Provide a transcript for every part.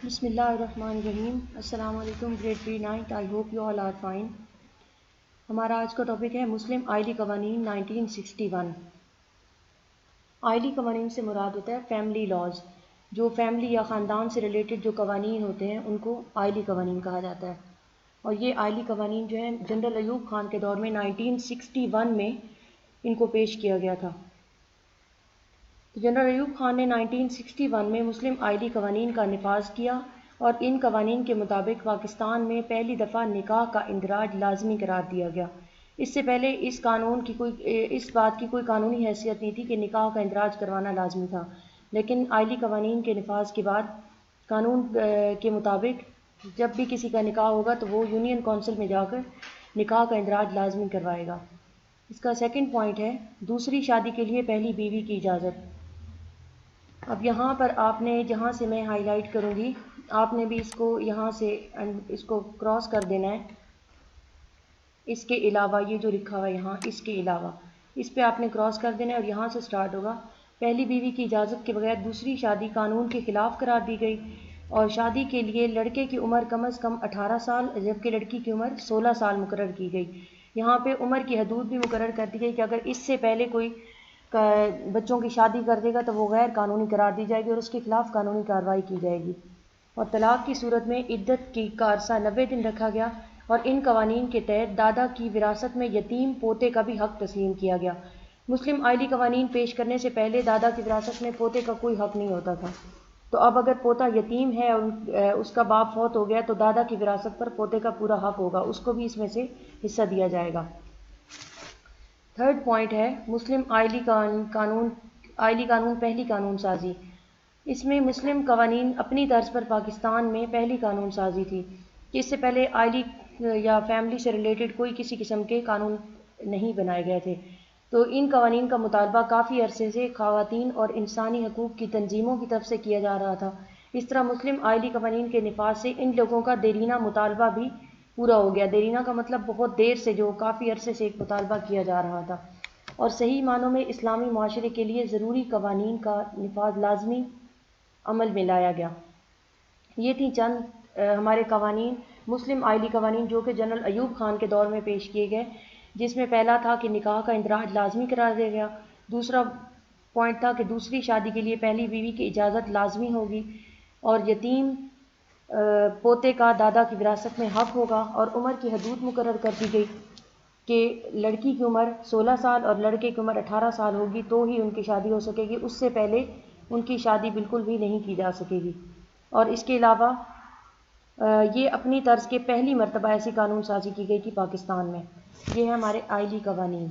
بسم اللہ الرحمن الرحیم. السلام علیکم. Grade 3/9. I hope you all are fine. ہمارا آج کا ٹاپک ہے مسلم آئلی قوانین 1961. آئلی قوانین سے مراد ہوتا ہے فیملی لاز. جو فیملی یا خاندان سے ریلیٹڈ جو قوانین ہوتے ہیں ان کو آئلی قوانین کہا جاتا ہے. اور یہ آئلی قوانین جو ہیں جنرل ایوب خان کے دور میں 1961 میں ان کو پیش کیا گیا تھا. جنرل ایوب خان نے 1961 میں مسلم آئلی قوانین کا نفاذ کیا اور ان قوانین کے مطابق پاکستان میں پہلی دفعہ نکاح کا اندراج لازمی قرار دیا گیا. اس سے پہلے اس بات کی کوئی قانونی حیثیت نہیں تھی کہ نکاح کا اندراج کروانا لازمی تھا، لیکن آئلی قوانین کے نفاذ کے بعد قانون کے مطابق جب بھی کسی کا نکاح ہوگا تو وہ یونین کونسل میں جا کر نکاح کا اندراج لازمی کروائے گا. اس کا سیکنڈ پوائنٹ ہے دوسری شادی کے لیے پہلی بیوی کی اجازت. اب یہاں پر آپ نے جہاں سے میں ہائی لائٹ کروں گی آپ نے بھی اس کو یہاں سے اس کو کراس کر دینا ہے. اس کے علاوہ یہ جو لکھا ہوا ہے یہاں اس کے علاوہ اس پہ آپ نے کراس کر دینا ہے اور یہاں سے سٹارٹ ہوگا. پہلی بیوی کی اجازت کے بغیر دوسری شادی قانون کے خلاف قرار دی گئی اور شادی کے لیے لڑکے کی عمر کم از کم 18 سال جبکہ لڑکی کی عمر 16 سال مقرر کی گئی. یہاں پہ عمر کی حدود بھی مقرر کر دی گئی کہ اگر اس سے پہلے کوئی بچوں کی شادی کر دے گا تو وہ غیر قانونی قرار دی جائے گی اور اس کے خلاف قانونی کارروائی کی جائے گی. اور طلاق کی صورت میں عدت کی کا عرصہ 90 دن رکھا گیا اور ان قوانین کے تحت دادا کی وراثت میں یتیم پوتے کا بھی حق تسلیم کیا گیا. مسلم آئلی قوانین پیش کرنے سے پہلے دادا کی وراثت میں پوتے کا کوئی حق نہیں ہوتا تھا. تو اب اگر پوتا یتیم ہے اور اس کا باپ فوت ہو گیا تو دادا کی وراثت پر پوتے کا پورا حق ہوگا، اس کو بھی اس میں سے حصہ دیا جائے گا. تھرڈ پوائنٹ ہے مسلم آئلی قانون پہلی قانون سازی. اس میں مسلم قوانین اپنی طرز پر پاکستان میں پہلی قانون سازی تھی کہ اس سے پہلے آئلی یا فیملی سے ریلیٹڈ کوئی کسی قسم کے قانون نہیں بنائے گئے تھے. تو ان قوانین کا مطالبہ کافی عرصے سے خواتین اور انسانی حقوق کی تنظیموں کی طرف سے کیا جا رہا تھا. اس طرح مسلم آئلی قوانین کے نفاذ سے ان لوگوں کا دیرینہ مطالبہ بھی پورا ہو گیا. دیرینہ کا مطلب بہت دیر سے جو کافی عرصے سے ایک مطالبہ کیا جا رہا تھا اور صحیح معنوں میں اسلامی معاشرے کے لیے ضروری قوانین کا نفاذ لازمی عمل میں لایا گیا. یہ تھی چند ہمارے قوانین مسلم آئلی قوانین جو کہ جنرل ایوب خان کے دور میں پیش کیے گئے، جس میں پہلا تھا کہ نکاح کا اندراج لازمی قرار دیا گیا. دوسرا پوائنٹ تھا کہ دوسری شادی کے لیے پہلی بیوی کی اجازت لازمی ہوگی اور یتیم پوتے کا دادا کی وراثت میں حق ہوگا. اور عمر کی حدود مقرر کر دی گئی کہ لڑکی کی عمر 16 سال اور لڑکے کی عمر 18 سال ہوگی تو ہی ان کی شادی ہو سکے گی، اس سے پہلے ان کی شادی بالکل بھی نہیں کی جا سکے گی. اور اس کے علاوہ یہ اپنی طرز کے پہلی مرتبہ ایسی قانون سازی کی گئی تھی پاکستان میں. یہ ہے ہمارے آئلی قوانین.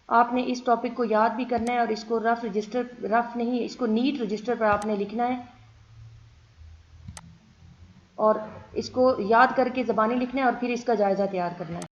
آپ نے اس ٹاپک کو یاد بھی کرنا ہے اور اس کو اس کو نیٹ رجسٹر پر آپ نے لکھنا ہے اور اس کو یاد کر کے زبانی لکھنا ہے اور پھر اس کا جائزہ تیار کرنا ہے.